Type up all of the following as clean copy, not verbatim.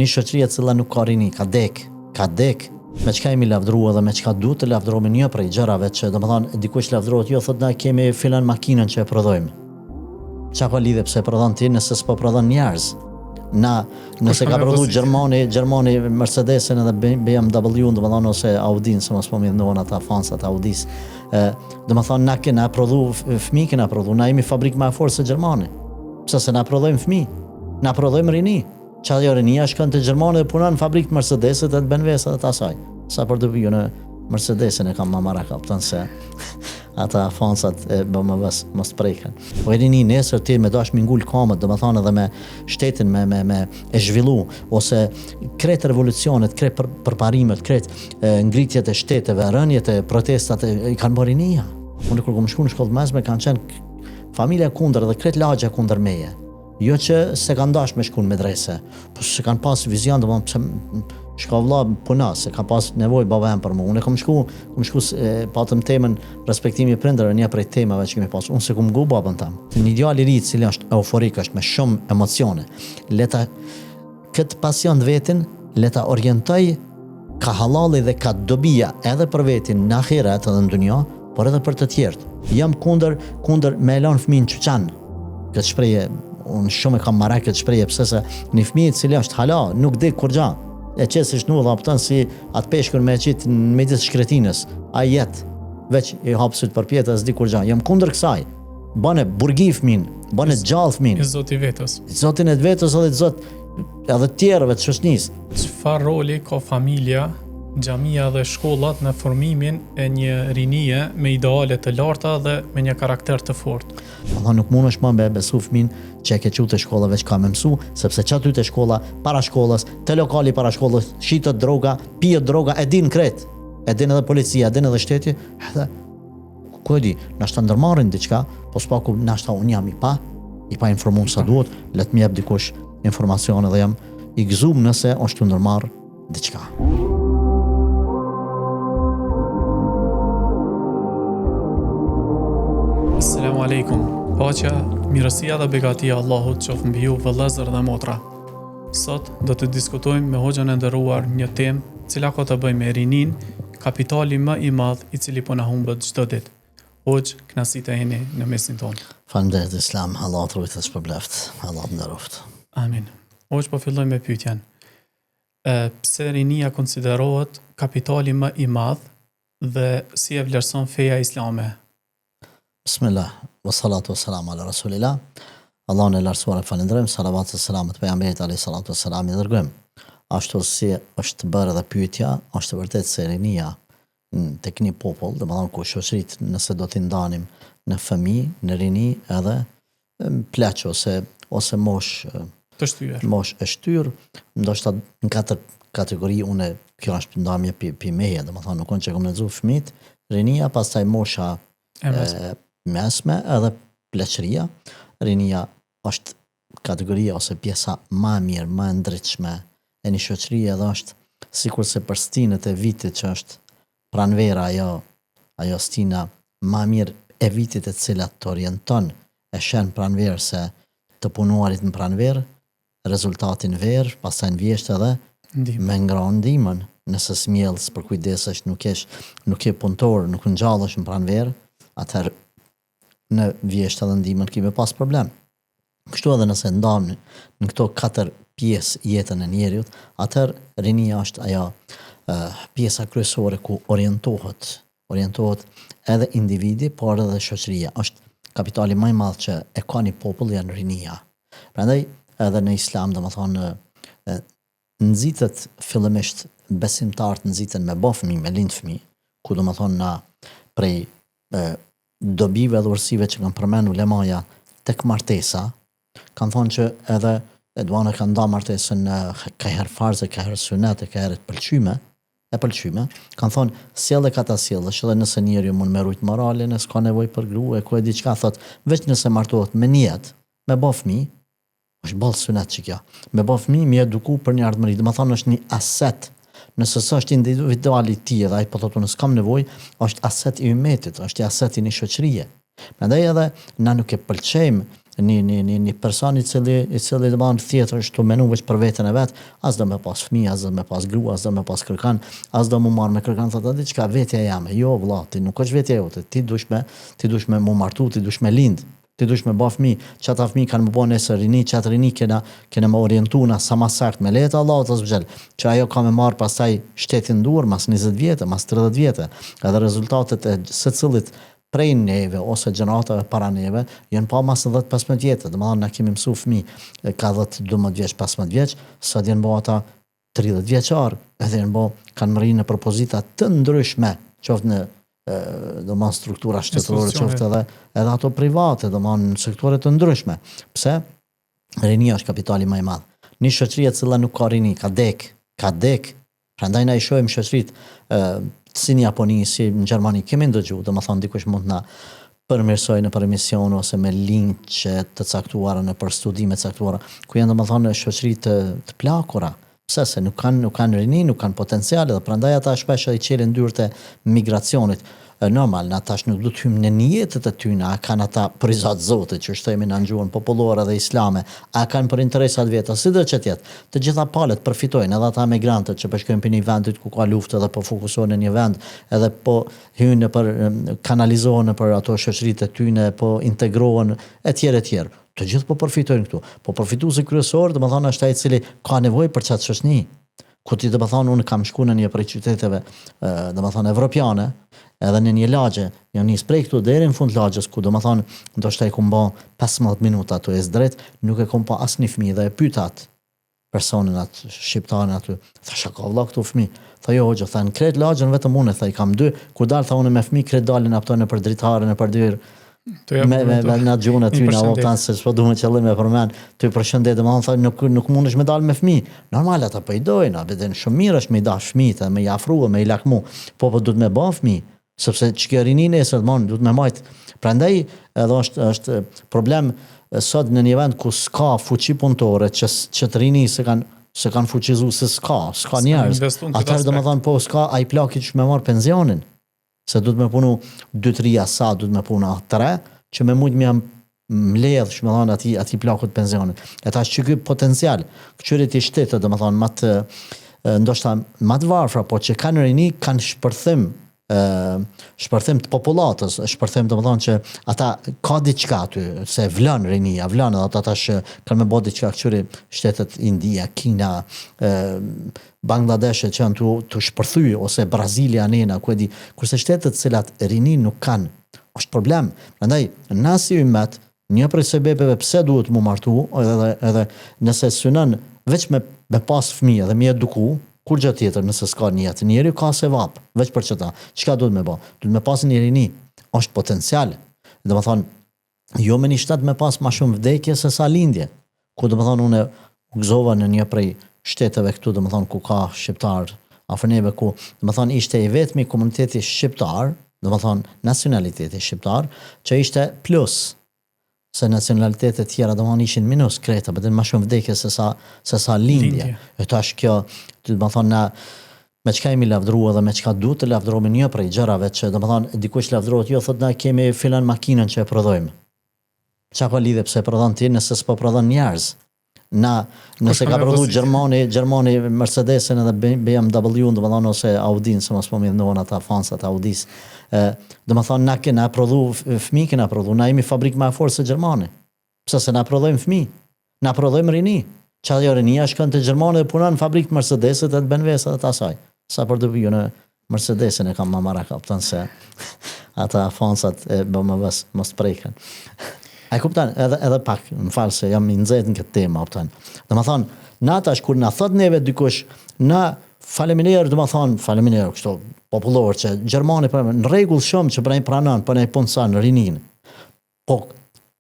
Një shoqëri e cila nuk ka rini, ka dek, me çka jemi lavdruar dhe me çka duhet të lavdrohemi një prej gjërave që domethënë dikush lavdrohet, jo thotë na kemi filan makinën që e prodhojmë. Çka ka lidhje pse prodhon ti nëse s'po prodhon njerëz? Na nëse ka prodhu Gjermani Mercedesin edhe BMW-n, domethënë ose Audin, se mos po më ndohen ata fansat Audis. Domethënë na kena prodhu fëmijë, kena prodhu, na jemi fabrikë më e fortë se Gjermani. Pse se na prodhojmë fëmijë, na prodhojmë rini. Çfarë jo rinia shkon te Gjermani dhe punon në fabrikë Mercedesit dhe BMW-s edhe asaj. Sa për të vënë Mercedesin e kam mamara kapton se ata fansat e BMW-s mos preken. Po rini nesër ti me dashmi ngul kamët, domethënë edhe me shtetin me e zhvillu ose kret revolucionet, kret përparimet, kret ngritjet e shteteve, rënjet e protestat i kanë bërë rinia. Unë kur kam shkuar në shkollë mesme kanë qenë familja kundër dhe kret lagja kundër meje. Jo që se kanë dash me shku në medrese, po se kanë pas vizion, domethënë pse shka vlla puna, se ka pas nevojë baba jam për mua. Unë kam shku patëm temën respektimi prindërve, një prej temave që kemi pas. Unë se kum ngu babën tam. Një djalë i ri i cili është euforik, është me shumë emocione. Leta këtë pasion të vetin, leta orientoj ka halali dhe ka dobia edhe për vetin në ahiret edhe në dunja, por edhe për të tjerët. Jam kundër me elon fëmin çuçan. Këtë shprehje unë shumë e kam marrë këtë shprehje pse se një fëmijë i cili është hala, nuk di kur gja. E qesësh nu dhe apëton si atë peshkër me qitë në midis shkretinës. A jetë, veç i hapësut për pjetë as di kur gja. Jam kundër kësaj. Bane burgi fëmin, bane gjallë fëmin. I zoti vetës. Zotin e vetës edhe zot edhe tjerëve të shoqënisë. Çfarë roli ka familja, xhamia dhe shkollat në formimin e një rinie me ideale të larta dhe me një karakter të fortë? Allah nuk mundesh më me besu fëmin që e ke qu të shkolla veç ka me mësu, sepse që aty të shkolla, para shkollës, te lokali para shkollës, shitët droga, pijet droga, e din kret, e din edhe policia, e din edhe shteti, edhe, ku e di, nashta ndërmarrin diçka, po s'paku nashta unë jam i pa informuar sa duhet, let më jep dikush informacione dhe jam i gëzuar nëse është të ndërmarr diçka. Assalamu alaikum. Paqja, mirësia dhe begatia Allahut qoftë mbi ju vëllezër dhe motra. Sot do të diskutojmë me hoxhën e nderuar një temë cila ka të bëjë me rinin, kapitali më i madh i cili po na humbet çdo ditë. Hoxh, kënaqësi të jeni në mesin tonë. Faleminderit Islam, Allah të rujtë të shpërbleft, Allah të nderoft. Amin. Hoxh, po filloj me pyetjen. Pse rinia konsiderohet kapitali më i madh dhe si e vlerëson feja islame? Bismillah, wa salatu wa salam ala rasulillah. Allahun e lartësuar e falenderojmë, salavat e selamet pejgamberit alayhi salatu wa salam i dërgojmë. Ashtu si është bërë edhe pyetja, është vërtet se rinia tek një popull, domethënë ku shoqëritë nëse do t'i ndanim në fëmijë, në rini edhe pleq ose mosh të shtyr. Mosh e shtyr, ndoshta në katër kategori unë kjo është ndamje pi meje, domethënë nuk që kam lexuar fëmijët, rinia, pastaj mosha mesme edhe pleqëria. Rinia është kategoria ose pjesa më e mirë, më e ndritshme e një shoqërie dhe është sikurse për stinët e vitit që është pranvera ajo stina më e mirë e vitit e cilat të orienton e shen pranverë se të punuarit në pranverë, rezultatin verë, pastaj në vjesht edhe me ngranë ndihmën. Nëse smjellës për kujdesesh, nuk je punëtor, nuk ngjallesh në pranverë, atëherë në vjesht edhe ndihmën kime pas problem. Kështu edhe nëse ndam në këto katër pjesë jetën e njerëzit, atëherë rinia është ajo pjesa kryesore ku orientohet edhe individi, por edhe shoqëria. Është kapitali më i madh që e ka një popull janë rinia. Prandaj edhe në Islam, domethënë nxitet fillimisht besimtarët nxiten me bë fëmijë, me lind fëmijë, ku domethënë na prej dobive dhe ursive që kanë përmendur ulemaja tek martesa, kanë thonë që edhe Edwana kanë nda martesën ka herë farze, ka herë sunet, ka herë pëlqyme, kanë thonë sjellë ka ta sjellësh, edhe nëse njeriu mund me rujt moralin, nëse ka nevojë për grua, ku e di çka thot, veç nëse martohet me niyet, me bë fëmijë, është ballë sunet që kjo. Me bë fëmijë më eduku për një ardhmëri, domethënë është një aset. Nëse është individuali i tij dhe ai po thotë unë s'kam nevojë, është aset i ummetit, është aset i një shoqërie. Prandaj edhe na nuk e pëlqejmë një person i cili domethënë thjesht është të menu veç për veten e vet, as do me pas fëmijë, as do me pas grua, as do me pas kërkan, as do mu marr me kërkan thotë diçka vetja jame. Jo vëlla, ti nuk është vetja jote. Ti dush me mu martu, ti dush me lind. Ti dush me ba fëmijë, çata fëmijë kanë më bën nesër rini, çata rini kena më orientuar sa më saktë me lehtë Allahu të zgjel. Që ajo ka më marr pastaj shtetin dur mas 20 vjetë, mas 30 vjetë. Edhe rezultatet e secillit prej neve ose gjeneratave para neve janë pa mas 10-15 vjetë. Domethënë na kemi mësuar fëmijë ka 10-12 vjeç, 15 vjeç, sot janë bë ata 30 vjeçar, edhe janë bë kanë marrë në propozita të ndryshme, qoftë në domethënë struktura shtetërore, qoftë edhe ato private, domethënë në sektore të ndryshme. Pse? Rinia është kapitali më i madh. Një shoqëri e cila nuk ka rini, ka dek. Prandaj na i shohim shoqëritë si në Japoni, si në Gjermani, kemi ndëgjuar, domethënë dikush mund na përmirësoj në për emision ose me linqe të caktuara në për studime të caktuara, ku janë domethënë shoqëri të plakura. Pse se nuk kanë rini, nuk kanë potencial, dhe prandaj ata shpesh i çelin dyert e migracionit. Normal, na tash nuk do të hyjmë në jetët e tyre, a kanë ata për zot Zotit që shtojmë në gjuhën popullore dhe islame, a kanë për interesat veta, si do që tjetë. Të gjitha palët përfitojnë, edhe ata migrantët që po shkojnë për një vendit ku ka luftë edhe po fokusohen në një vend, edhe po hyjnë për kanalizohen për ato shoqëritë e tyre, po integrohen etj. Të gjithë po përfitojnë këtu. Po përfituesi kryesor, domethënë është ai i cili ka nevojë për çat shoqëni. Ku ti domethënë unë kam shkuar në një prej qyteteve, domethënë evropiane, edhe në një lagje, janë nis prej këtu deri në fund lagjes, ku domethënë ndoshta i kumbo 15 minuta ato e drejt, nuk e kom pa asnjë fëmijë dhe e pyet atë personin atë shqiptarin aty. Thasha ka vëlla këtu fëmijë. Tha jo hoxha, tha në kret lagjen vetëm unë, tha i kam 2, kur dal tha unë me fëmijë kret dalin ato në për dritare, në për dyr. Me na gjuhën aty na voltan se s'po duhet qëllim me përmend, ty përshëndet, domethënë tha nuk mundesh me dal me fëmijë. Normal ata po i dojnë, a vjen shumë mirë është me i dash fëmijët, me i afrua, me i lakmu. Po duhet me bë fëmijë, sepse çka rinin e sot mund duhet me majt. Prandaj edhe është problem sot në një vend ku s'ka fuqi punëtore, që të rini se kanë fuqizuar se s'ka njerëz. Atëherë domethënë po s'ka ai plaki që më marr pensionin. Se du të me punu 2-3 sa, du të me punu 3, që me mujtë me jam mledhë, që me thonë ati plakut pensionit. E ta që këtë potencial, këqyrit i shtetë, dhe me thonë, ndoshta matë varfra, po që kanë rini, kanë shpërthim të populatës, shpërthim të më thonë që ata ka diqka aty, se vlën rinia, vlën edhe ata që kanë me bo diqka këqyri shtetet India, Kina, Bangladesh që janë të shpërthy, ose Brazilia nena, kurse shtetet cilat rini nuk kanë, është problem. Prandaj, nasi ymet, një prej sebepeve pse duhet mu martu, edhe nëse synon veç me pas fëmijë dhe me eduku, kur gjë tjetër nëse s'ka një jetë, njeri ka se vap, veç për çeta. Çka duhet me bë? Duhet me pas një rini, është potencial. Do të thonë, jo me një shtat me pas më shumë vdekje se sa lindje. Ku do të thonë unë u gëzova në një prej shteteve këtu, do të thonë ku ka shqiptar, afër neve ku, do të thonë ishte i vetmi komuniteti shqiptar, do të thonë nacionaliteti shqiptar, që ishte plus se nacionalitetet tjera do të ishin minus kreta, për të më shumë vdekje se sa lindje. E tash kjo, do të thonë na me çka jemi lavdruar dhe me çka duhet të lavdrohemi një prej gjërave që do të thonë dikush lavdrohet, jo thotë na kemi filan makinën që e prodhojmë. Çka ka lidhje pse prodhon ti nëse s'po prodhon njerëz? Nëse ka prodhu Gjermani Mercedesin edhe BMW, do të thonë ose Audin, se mos po më ndohen ata fansat Audis. Do të thonë na kena prodhu fëmijë, kena prodhu, na jemi fabrikë më e fortë se Gjermani. Pse se na prodhojmë fëmijë? Na prodhojmë rini. Çfarë jo rinia shkon te Gjermani dhe punon në fabrikë Mercedesit dhe të BMW-sat të asaj. Sa për të viju në Mercedesin e kam më marrë kaptan se ata fansat e BMW-s mos preken. A kupton edhe pak, më fal se jam i nxehtë në këtë temë, kupton. Domethënë, na tash kur na thot neve dikush, na faleminderit, domethënë, faleminderit kështu popullor që Gjermani në rregull shumë që pranon, po ne punson rinin. Po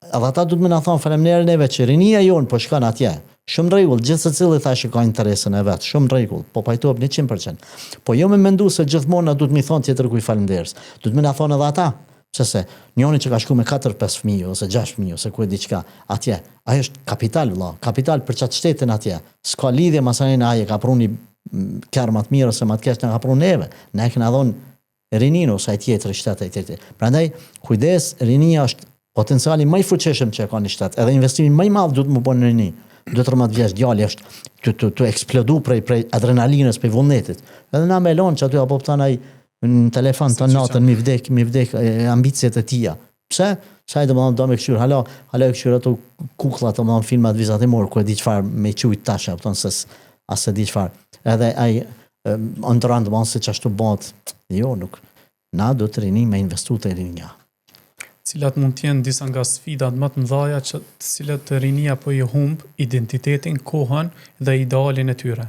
edhe ata duhet më na thon faleminderit neve që rinia jon po shkon atje. Shumë rregull, gjithë secili thashë ka interesin e vet, shumë rregull, po pajtohem 100%. Po jo më mendu se gjithmonë na duhet më thon tjetër kuj faleminderit. Duhet më na thon edhe ata. Se njëri që ka shku me 4-5 fëmijë ose 6 fëmijë ose ku e diçka atje, ajo është kapital vëlla, kapital për çat shtetin atje. S'ka lidhje masanin ai ka pruni kërë më të mirë ose më të keq na ka pruni neve. Ne kena dhon rinin ose ai tjetër shtet ai tjetër. Prandaj kujdes, rinia është Potenciali më i fuqishëm që ka një shtet, edhe investimi më i madh duhet më bënë në rini. 2-13 vjeç djali është të eksplodu prej adrenalinës, prej vullnetit. Edhe na me lon që aty apo pëtan ai në telefon të natën mi vdek ambicjet e tia. Pse? Sa i domethënë do me këshyr, hala e këshyr ato kukullat, domethënë filmat vizatimor ku e di çfarë me çujt tash, kupton se as e di çfarë. Edhe ai ndron domethënë se çashtu bëhet. Jo, nuk. Na do të rini me investu të rinja. Cilat mund të jenë disa nga sfidat më të mëdha që të cilat rinia po i humb identitetin, kohën dhe idealin e tyre.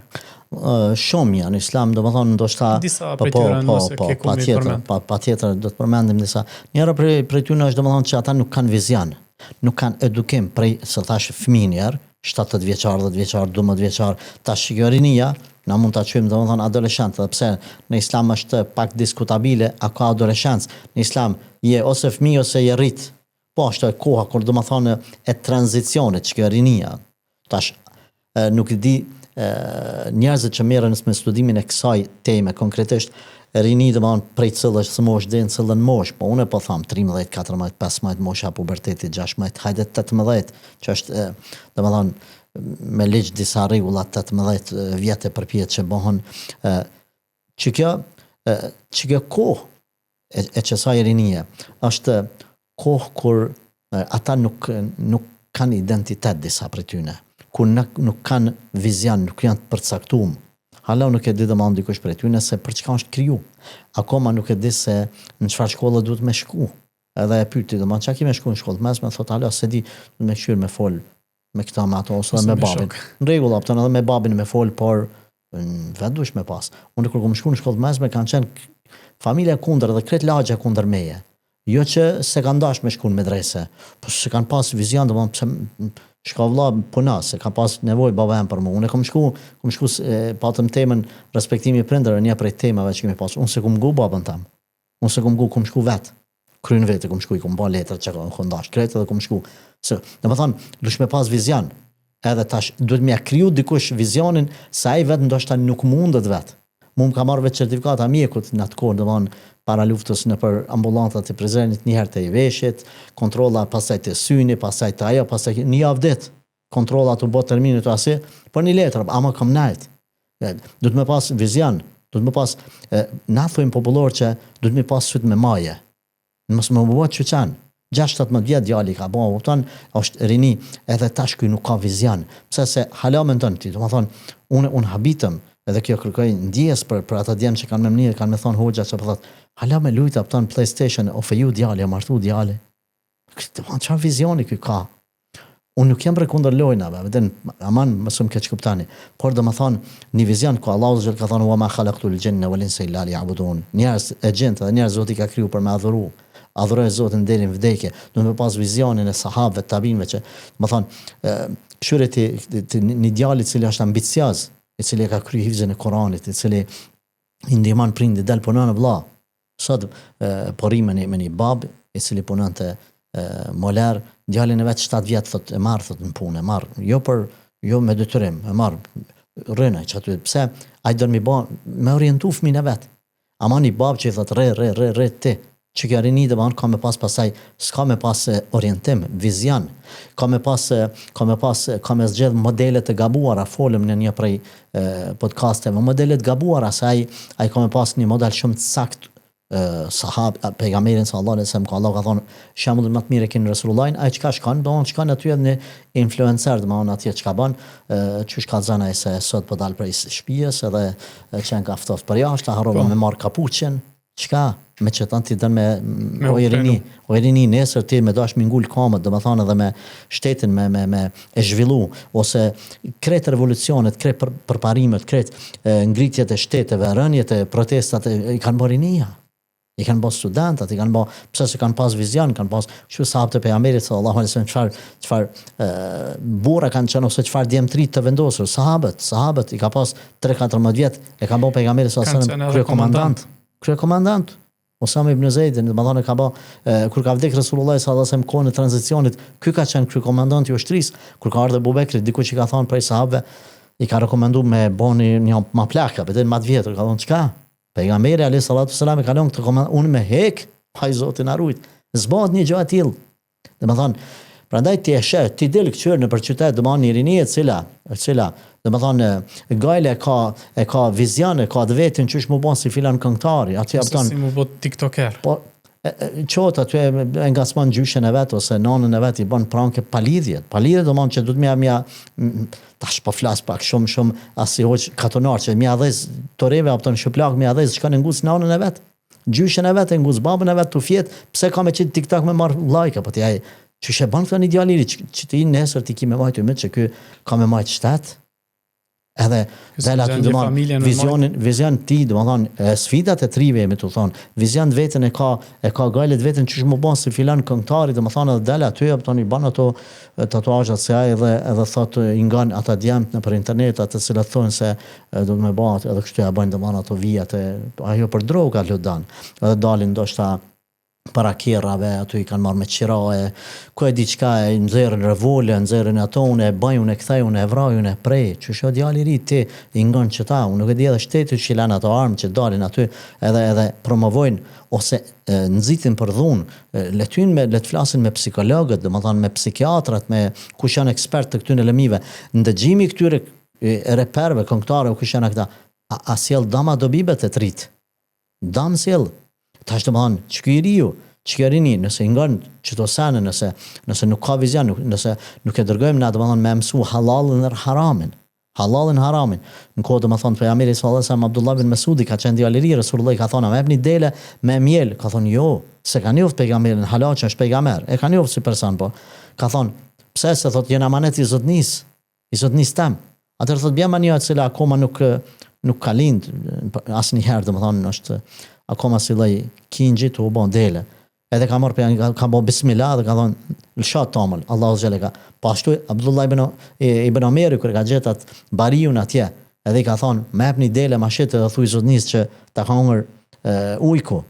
Shumë janë islam, domethënë ndoshta disa prej tyre nëse ke komi përmend. Patjetër do të përmendim disa. Njëra prej tyre është domethënë që ata nuk kanë vizion, nuk kanë edukim prej se thash fëmijë, 7 vjeçar, 10 vjeçar, 12 vjeçar, tash kjo rinia na mund ta quajmë domethënë adoleshent, edhe pse në islam është pak diskutabile a ka adoleshencë. Në islam je ose fëmijë ose je rrit. Po është koha kur domethënë e tranzicionit që kjo rinia. Tash nuk e di njerëzit që merren me studimin e kësaj teme konkretisht rini domethënë prej cillës së moshë deri në cillën moshë, po unë po them 13, 14, 15 mosha pubertetit, 16, hajde 18, që është domethënë me ligj disa rregulla 18 vjetë përpjet që bëhen që kjo kohë e qësaj rinie është kohë kur ata nuk kanë identitet disa për tyne, kur nuk kanë vizion, nuk janë të përcaktuar. Hala nuk e di domosdoshmë dikush për tyne se për çka është kriju. Akoma nuk e di se në çfarë shkolle duhet me shku. Edhe e pyeti domosdoshmë çka kime shku në shkollë mesme, thot hala se di me shkyr me fol me këta me ato ose me babin. Në rregull, apëton edhe me babin me fol, por vetë dush me pas. Unë kur kom shku në shkollë mesme kanë qenë familja kundër dhe kret lagja kundër meje. Jo që se kanë dash me shku në medrese, po se kanë pas vizion, domosdoshmë shka vlla puna, se ka pas nevojë baba jam për mua. Unë kom shku patëm temën respektimi prindërve, një prej temave që kemi pas. Unë se kom gu babën tam. Unë se kom shku vetë. Kryen vetë kom shku, i kom ba letër që kom dash kretë edhe kom shku. Se, domethënë, dush me pas vizion. Edhe tash duhet me kriju dikush vizionin se ai vetë ndoshta nuk mundet vetë. Mu më ka marrë vetë certifikata mjekut në atë kohë, domethënë para luftës në për ambulantat e Prizrenit një herë të i veshit, kontrolla pasaj të syni, pasaj të ajo, pasaj një javë ditë. Kontrolla të bot terminit të asi, për një letër, ama kam najt. Duhet me pas vizion, duhet me pas, na thujmë popullor që duhet me pas syt me maje. Mos më bëhet që qanë. 6-17 vjetë djali ka bëha, vëpëton, është rini, edhe tash kuj nuk ka vizion. Pse se hala me ndën ti, do më thonë, unë habitëm, edhe kjo kërkoj ndjes për ata djenë që kanë me mënirë, kanë me thonë hoxha që për thotë, hala me lujta, pëton PlayStation, ofeju djali, martu djali. Qa vizioni kuj ka? Unë nuk jam për kundër lojnave, aman mësëm keq kuptani, por do më thonë, një vizion ku Allahu Zot ka thonë, wa ma khalaqtul jinna wal insa illa liya'budun. Njerëz e gjendë dhe njerëz Zoti ka kriju për me adhuroj Zotin deri në vdekje. Do me pas vizionin e sahabëve, tabinëve që, më thonë, këshyre një djali cili është ambicioz, i cili ka kriju hifzën e Koranit, i cili i ndihmon prindi del punon në vlla. Sot porime me një bab, i cili punon të moler, djalin e vetë 7 vjetë thot, e marrë thot, në punë, e marrë, jo me detyrim, e marrë, rënaj që aty, pse, a i dërmi ba, me orientu fëmin e vetë. Ama një bab që i thot, re ti, që kjo rini dhe banë, ka me pas pasaj, s'ka me pas orientim, vizion, ka me zgjedh modelet e gabuara, folëm në një prej podcasteve, modelet gabuara, se a i ka me pas një model shumë të sakt, sahab, pejgamberin sallallahu alaihi wasallam, ka Allah ka thonë, shembullin më të mirë e keni Resulullahin, ai çka shkon, do të shkon aty edhe në influencer, do të thonë atje çka bën, çu ka zënë ai se sot po dal prej shtëpisë edhe çan ka ftoft për jashtë, harrova me marr kapuçin, çka me çetan ti dën me ojerini nesër ti me dash me ngul kamët, do të thonë edhe me shtetin me e zhvillu ose kret revolucionet, kret përparimet, kret ngritjet e shteteve, rënjet e protestat i kanë borinia. I kanë bërë studentat, i kanë bërë, pse se kanë pas vizion, kanë pas, kështu sahabët e pejgamberit sallallahu alaihi wasallam, çfarë burra kanë qenë ose çfarë djemtrit të vendosur, sahabët i ka pas 3-14 vjet, e ka bërë pejgamberi sallallahu alaihi wasallam kryekomandant. Osama ibn Zeidin, domethënë ka bërë kur ka vdekur Resulullah sallallahu alaihi wasallam kohën e tranzicionit, ky ka qenë kryekomandant i ushtrisë, kur ka ardhur Abu Bekri, diku që ka thonë prej sahabëve, i ka rekomanduar me boni një maplaka, vetëm më të vjetër, ka thonë çka? Pejgamberi alayhi salatu wasalam e ka lënë këtë komand, unë me hek, haj Zoti na rujt. Zbat një gjë e tillë. Domethënë, prandaj ti e sheh, ti del këtyr në për qytet, domethënë një rini e cila domethënë gajle e ka vizion, e ka të vetin çish më bën si filan këngëtari, aty Ose si më bë tiktoker. po qoftë aty e ngasmon gjyshen e vet ose nanën e vet i bën pranke pa lidhje. Pa lidhje domthon që duhet mja tash po flas pak shumë asi hoç katonar që mja dhez toreve opton shplak mja dhez shkon e ngus nanën e vet. Gjyshen e vet e ngus babën e vet tu fjet, pse ka me qit TikTok me marr like apo ti ai çish e bën këtë idealiri që ti nesër ti ki me majtë me që ky ka me majtë shtat. Edhe dela aty domthon vizion ti domthon sfidat e trive me të thon vizion vetën e ka galet vetën çish më bën si filan këngëtari domthon edhe dela aty opton i bën ato tatuazhat se ai edhe thot i ngan ata djamt nëpër internet atë që thonë se do të më bëhet edhe kështu ja bën domthon ato vijat e ajo për droga ludan edhe dalin ndoshta para kerrave, aty i kanë marrë me qirae, ku e di çka e nxjerrën revole, nxjerrën ato, unë e bëj, unë e kthej, unë e vraj, unë e prej. Çu djali i ri ti i ngon çeta, unë nuk e di edhe shteti që lan ato armë që dalin aty, edhe promovojnë ose nxitin për dhunë, le të flasin me psikologët, domethënë me psikiatrat, me kush janë ekspert të këtyre lëmive. Ndëgjimi këtyre reperëve, këngëtarëve, kush janë ata, a sjell dama dobibet e trit. Dam sjell. Tash domthon çkyriu, çkërini nëse i ngon çto sanë nëse nuk ka vizion, nëse nuk e dërgojmë na domthon me mësu halalën dhe haramin. Halalën haramin. Në kohë domthon pejgamberi sallallahu alajhi wasallam Abdullah bin Masudi ka qenë djalëri Resulullah ka thonë, "Më jepni dele me miel." Ka thonë, "Jo, se kanë njoft pejgamberin halal që është pejgamber." E kanë njoft si person po. Ka thonë, "Pse se thotë jena amanet i zotnis tam." Atëherë thotë bjema një e cila akoma nuk ka lind asnjëherë domthon është akoma si lloj kinxhi të u bën dele. Edhe ka marrë ka bën bismillah dhe ka thonë lshat tamël, Allahu xheleka. Po ashtu Abdullah ibn Omeri kur ka gjetat bariun atje, edhe i ka thonë, "Më jepni dele mashet dhe thuj zotnis që ta ka hunger ujku."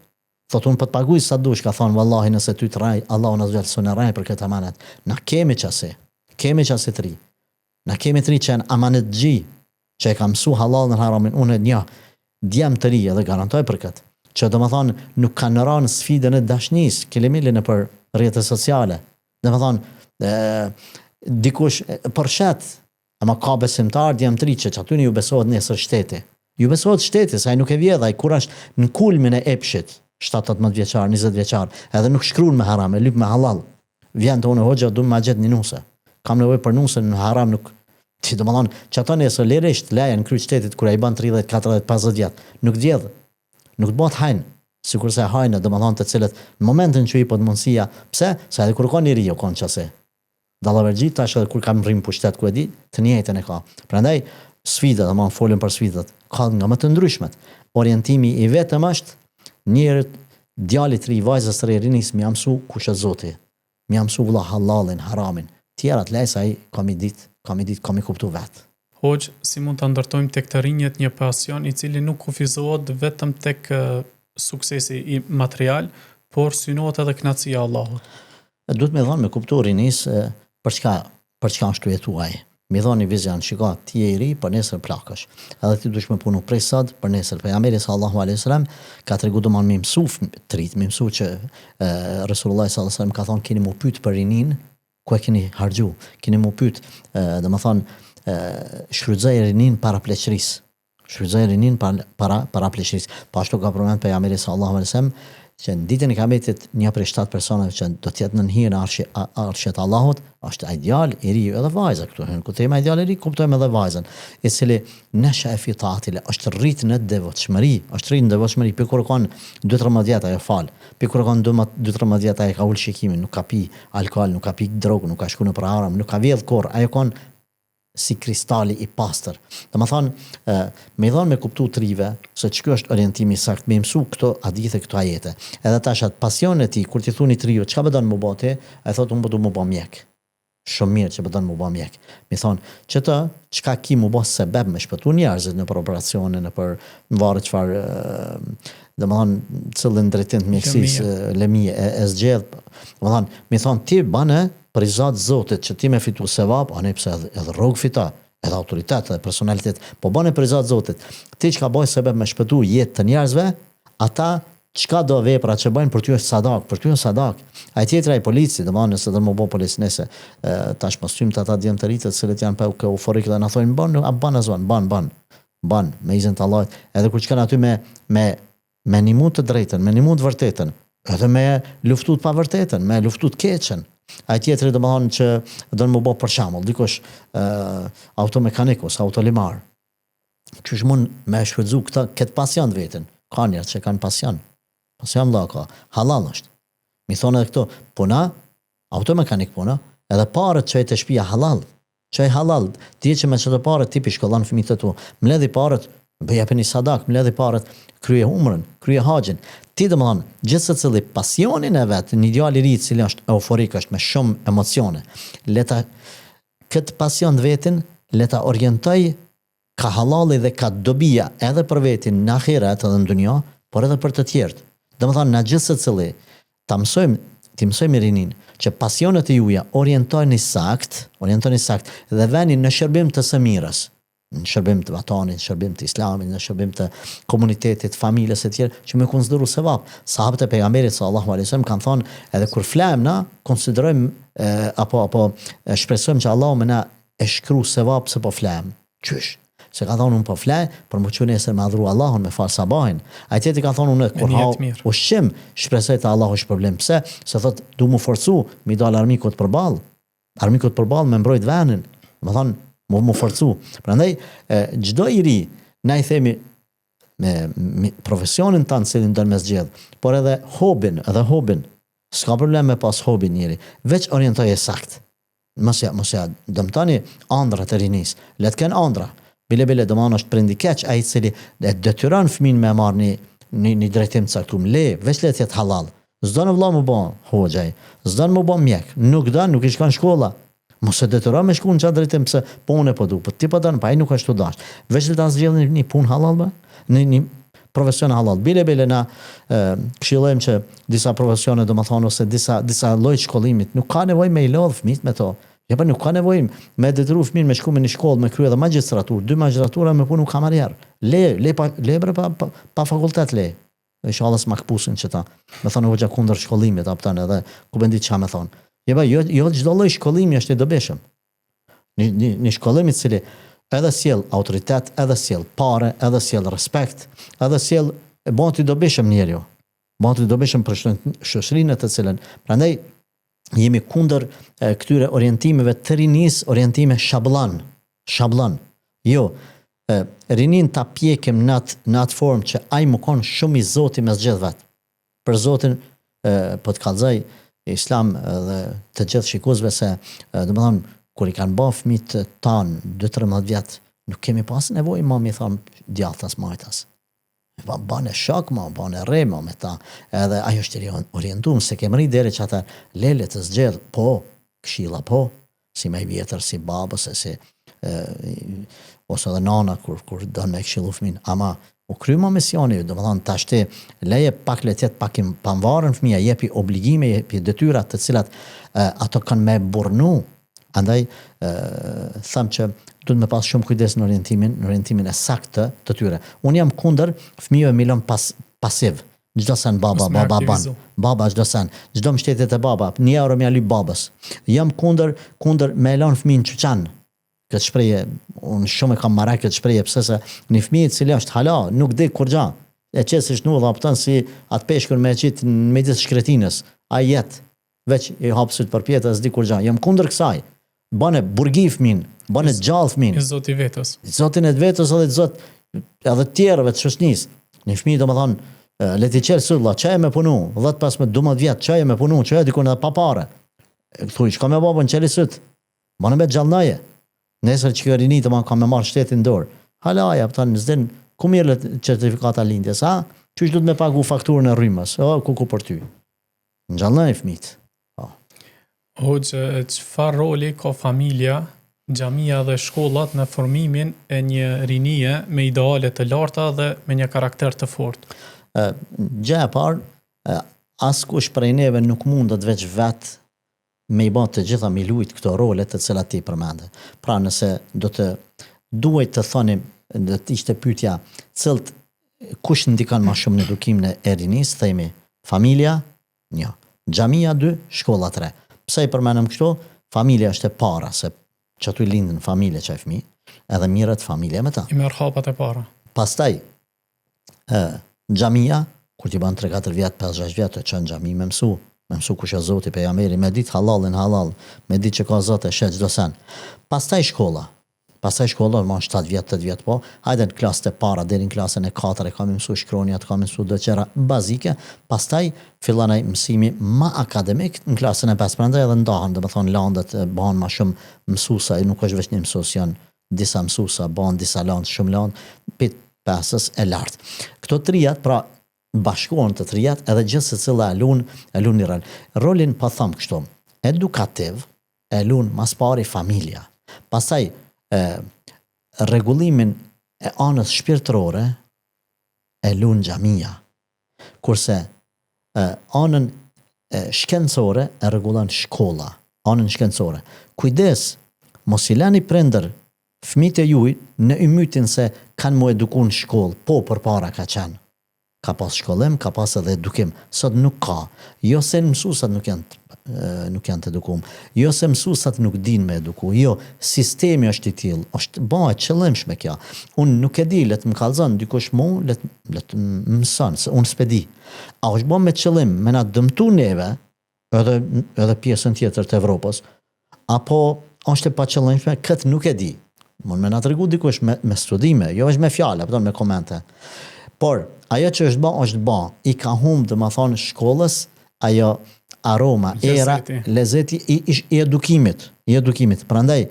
Thotë unë po të paguaj sa dush, ka thonë, "Wallahi nëse ty të raj, Allahu na xhel sonë raj për këtë amanet." Na kemi çase. Kemi çase të ri. Na kemi të ri që janë amanetxhi, që e ka mësu halal në haramin, unë një djem të ri edhe garantoj për këtë. Që do më thonë nuk kanë rënë sfidën e dashnis, kelimili në për rrjetet sociale. Do më thonë, dikush përshet, ama ka besimtar djem të ri që aty ju besohet nesër shteti. Ju besohet shteti, sa ai nuk e vjedh, ai kur është në kulmin e epshit, 17 vjeçar, 20 vjeçar, edhe nuk shkruan me haram, e lyp me halal. Vjen të unë hoxha, du më gjet një nuse. Kam nevojë për nusën në haram nuk. Ti do më thonë, që ato nesër lirisht lejen kryq shtetit kur ai bën 30, 40, 50 vjet, nuk djedh. Nuk të bëhet hajnë, sikurse hajnë domethënë të cilët në momentin që i po të mundësia, pse? Se edhe kur ka njëri jo kanë çase. Dallavergji tash edhe kur kam rrim pushtet ku e di, të njëjtën e ka. Prandaj sfidat, domethënë folën për sfidat, ka nga më të ndryshmet. Orientimi i vetëm është njëri djalit të ri, vajzës së rinis më mësu kush është Zoti. Më mësu vëlla halalin, haramin. Tjerat lejsa ai kam i kuptu vet. Hoxh, si mund të ndërtojmë tek të rinjët një pasion i cili nuk kufizohet vetëm tek suksesi i material, por synohet edhe kënaqësia e Allahut. Duhet me thonë me kuptu rinis për çka është jetuaj. Mi dhoni vizion, shiko, ti je i ri, për nesër plakësh. Edhe ti duhesh me punu prej sot për nesër. Pejgamberi sallallahu alaihi wasallam ka tregu domon me mësu trit, me mësu që Resulullah sallallahu alaihi wasallam ka thonë keni më pyet për rinin, ku e keni harxhu, keni më pyet, domethënë shfrytëzoj rinin para pleqërisë. Shfrytëzoj rinin para pleqërisë. Po ashtu ka përmend pejgamberi sallallahu alaihi wasallam që në ditën e Kiametit një prej 7 personave që do të jetë në hijen e arshit Allahut është ideal i ri edhe vajza këtu. Kur themi ideal i ri, kuptojmë edhe vajzën, i cili nesha e fitatil është rrit në devotshmëri, është rrit në devotshmëri, pe kur kanë 2-13 vjet ajo fal, pe kur kanë 2-13 vjet ajo ka ul shikimin, nuk ka pi alkool, nuk ka pi drogë, nuk ka shku në haram, nuk ka vjedh kurr, ajo kanë si kristali i pastër. Domethënë, me dhon me kuptu trive se ç'ky është orientimi sakt, me mësu këto hadithe, këto ajete. Edhe tash atë pasion e tij kur ti thuni triu, çka bëdon më bote, ai thotë unë do më bë mjek. Shumë mirë që bëdon më bë mjek. Mi thon, ç'të, çka ki më bë sebeb me shpëtu njerëzit në për operacione, në për varë çfarë domethënë cillën drejtim të mjekësisë, lemie e zgjedh. Domethënë, mi thon ti bane për izat Zotit që ti me fitu sevap, anë pse edhe rrog fita, edhe autoritet, edhe personalitet, po bane për izat Zotit. Ti që ka bëj sebeb me shpëtu jetë të njerëzve, ata çka do vepra që bëjnë për ty është sadak, për ty është sadak. Ai tjetra i polici, domethënë nëse do të më bë polici nëse tash mos thym ata djem të ritë të cilët janë pa euforik dhe na thonë ban azon, ban me izin të Allahut, edhe kur çkan aty me një mund të drejtën, me një mund të vërtetën, edhe me luftu të pavërtetën, me luftu të keqen. Ai tjetri domethënë që do të më bë për shembull, dikush automekanikus, autolimar. Qysh mund me shfrytzu këtë pasion të vetën. Ka njerëz që kanë pasion. Pasion vëlla ka. Halal është. Mi thonë edhe këto, puna, automekanik puna, edhe parët që e të shtëpia halal. Që e halal, ti që me çdo parët tipi shkollon fëmijët e tu. Mbledhi parët, jepeni sadak, mbledhi parët, krye umrën, krye haxhin. Ti domethënë, gjithsesi cili pasionin e vet, një djalë i ri i cili është euforik, është me shumë emocione. Leta këtë pasion të vetin, leta orientoj ka halali dhe ka dobia edhe për vetin në ahiret edhe në dunja, por edhe për të tjerët. Domethënë, na gjithsesi cili ta mësojmë rinin që pasionet e juaja orientojeni sakt dhe veni në shërbim të së mirës, në shërbim të vatanit, në shërbim të islamit, në shërbim të komunitetit, familjes e tjerë, që me konsideru sevap. Sahabët e pejgamberit sallallahu alaihi wasallam kanë thonë, edhe kur flamë na, konsiderojmë apo shpresojmë që Allahu më na e shkru sevap se po flamë. Qysh? Se ka thonë unë po flaj, për më që nesër me adhru Allahun me falë sabahin. A i tjeti ka thonë unë, kur hau ushqim, shpresoj të Allahu është problem. Pse? Se thot, du mu forcu, mi dal armikut përbal. Armikut përbal me mbrojt venin. Më thonë, mu forcu. Prandaj, gjdo i ri, na i themi, me profesionin tanë cilin dërë me zgjedh, por edhe hobin, s'ka problem me pas hobin njëri, veç orientoj e sakt. Mosja dëmtani andrat e rinis. Let ken andra. Bile domani është prendi keq ai i cili detyron fëmin me marrë një drejtim të caktuar. Veç le të jetë halal. S'do në vëlla më bë hoxhaj, s'do në më bë mjek. Nuk i shkon shkolla. Mos e detyron me shkuën çfarë drejtim pse po unë po du. Po ti po don, pa ai nuk është të dash. Veç le ta zgjidhni një punë halal bë, një profesion halal. Bile na këshillojmë që disa profesione domethënë ose disa lloj shkollimit nuk ka nevojë me i lodh fëmijët me to. Ja pa nuk ka nevojë me detyru fëmin me shku me një shkollë, me krye dhe magjistraturë, 2 magjistratura me punu kamarier. Le pa fakultet le. Inshallah s'ma kpusin që ta. Me thonë hoxha kundër shkollimit, apëtan edhe ku bendi çka me thonë. Ja pa jo çdo lloj shkollimi është i dobishëm. Një shkollim i cili edhe sjell autoritet, edhe sjell parë, edhe sjell respekt, edhe sjell bën ti dobishëm njeriu. Bën ti dobishëm për shoqërinë të cilën. Prandaj jemi kundër këtyre orientimeve të rinis, orientime shablan. Jo, rinin ta pjekim në atë formë që ai më konë shumë i Zoti me zgjedh vet. Për Zotin po të kallëzoj Islam dhe të gjithë shikuesve se domethënë kur i kanë bërë fëmijët tan 12-13 vjet, nuk kemi pas nevojë më mi thon djathtas majtas. Bane shok ma, bane re ma me ta, edhe ajo është orientum, se kemë rri deri që ata lele të zgjedh, po, këshilla po, si me i vjetër, si babës, ose dhe nana, kur dënë me këshillu fëmin, ama u kryma misioni, do më thonë, tashti, leje pak letjet, pak i panvarën fëmija, jepi obligime, jepi detyrat të cilat ato kanë me burnu, andaj, thamë që duhet me pas shumë kujdes në orientimin e saktë të tyre. Unë jam kundër fëmijëve milon pasiv. Çdo sen baba ban. Baba çdo sen. Çdo mbështetje te baba. 1 euro më lyp babës. Jam kundër me lën fëmin çuçan. Këtë shprehje unë shumë e kam marrë këtë shprehje pse se një fëmijë i cili është hala, nuk di kur gja. E qesësh në dhaptan si atë peshkun me qit në midis shkretinës. Ai jet veç i hapsut për pjetës di kur gja. Jam kundër kësaj. Bane burgi fëmin, bane gjallë fëmin. Zoti vetës. Zotin e vetës edhe tjerëve të shoqënisë. Një fëmijë domethënë leti qelë sulla, çaje me punu, 10-15 vjet, çaje me punu, çaje diku në pa parë. Thuaj, shka me babën qeli syt. Bane me gjallënaje. Nesër që kjo rini të ka me marrë shtetin dorë. Halaja, pëtan, zdin, ku mirë certifikata lindjes, ha? Qysh du të me pagu fakturën e rrymës, ku për ty. Në gjallënaje fëmijët. Hoxhë, çfarë roli ka familja, xhamia dhe shkollat në formimin e një rinie me ideale të larta dhe me një karakter të fortë? Gjë e parë, askush prej neve nuk mundet veç vet me i bën të gjitha me lujt këto role të cilat ti përmende. Pra nëse duhet të thonim, do të ishte pyetja, cilët kush ndikon më shumë në edukimin e rinisë, themi familja, 1, xhamia 2, shkolla 3. Pse i përmendëm kështu? Familja është e para, se që aty lindën familje që e fëmijë, edhe mirët familja me ta. I merr hapat e para. Pastaj, xhamia, kur ti ban 3-4 vjet, 5-6 vjet të çon xhami me mësu kush është Zoti pejgamberi, me ditë halalin halal, me ditë që ka Zot e shet çdo sen. Pastaj shkolla, më 7 vjet, 8 vjet po, hajde në klasën e para deri në klasën e 4 e kam mësu shkronjat, kam mësu do qera bazike, pastaj fillon ai mësimi më akademik në klasën e 5, prandaj edhe ndahen, domethënë landet bën më shumë mësuesa, nuk është vetëm mësues, janë disa mësuesa, bën disa landë, shumë landë, pit pesës e lartë. Këto trijat, pra bashkohen të trijat edhe gjithë secila e lun një rol. Rolin po them kështu, edukativ e lun mas pari familja. Pastaj rregullimin e anës shpirtërore e lun xhamia. Kurse anën shkencore e rregullon shkolla, anën shkencore. Kujdes, mos i lani prindër fëmijët e juaj në ymytin se kanë mu eduku në shkollë, po përpara ka qenë. Ka pas shkollim, ka pas edhe edukim. Sot nuk ka. Jo se mësuesat nuk janë të edukum. Jo se mësuesat nuk dinë me eduku. Jo, sistemi është i tillë, është bëhet qëllimshme kjo. Unë nuk e di, le të më kallzon dikush le të mëson, se unë s'e di. A është bën me qëllim me na dëmtu neve, edhe pjesën tjetër të Evropës, apo është e paqëllimshme, këtë nuk e di. Mund me na tregu dikush me studime, jo vetëm me fjalë, apo me komente. Por ajo që është bë, i ka humbë domethënë shkollës ajo aroma, era, lezeti i edukimit. Prandaj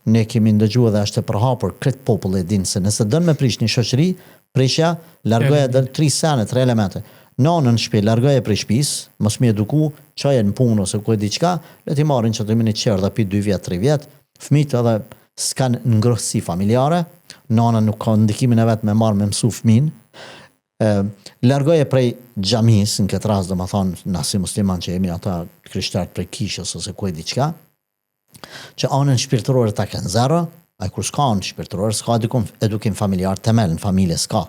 ne kemi ndëgjuar dhe është e përhapur këtë popull e din se nëse don me prish një shoqëri, prishja largoja dal 3 sene, 3 elemente. Nonën në shtëpi largoja prej shtëpisë, mos më eduku, çoja në punë ose ku e diçka, le të marrin çdo një çerdha pi 2 vjet, 3 vjet. Fëmijët edhe s'kan ngrohtësi familjare, nona nuk ka ndikimin e vet me marr me mësu fëmin. Largoje prej xhamis në këtë rast, domethënë na si musliman që jemi ata krishterë prej kishës ose ku e diçka, që anën shpirtërore ta kanë zero, ai kur s'ka anë shpirtërore, s'ka edukim familjar, temel në familje s'ka.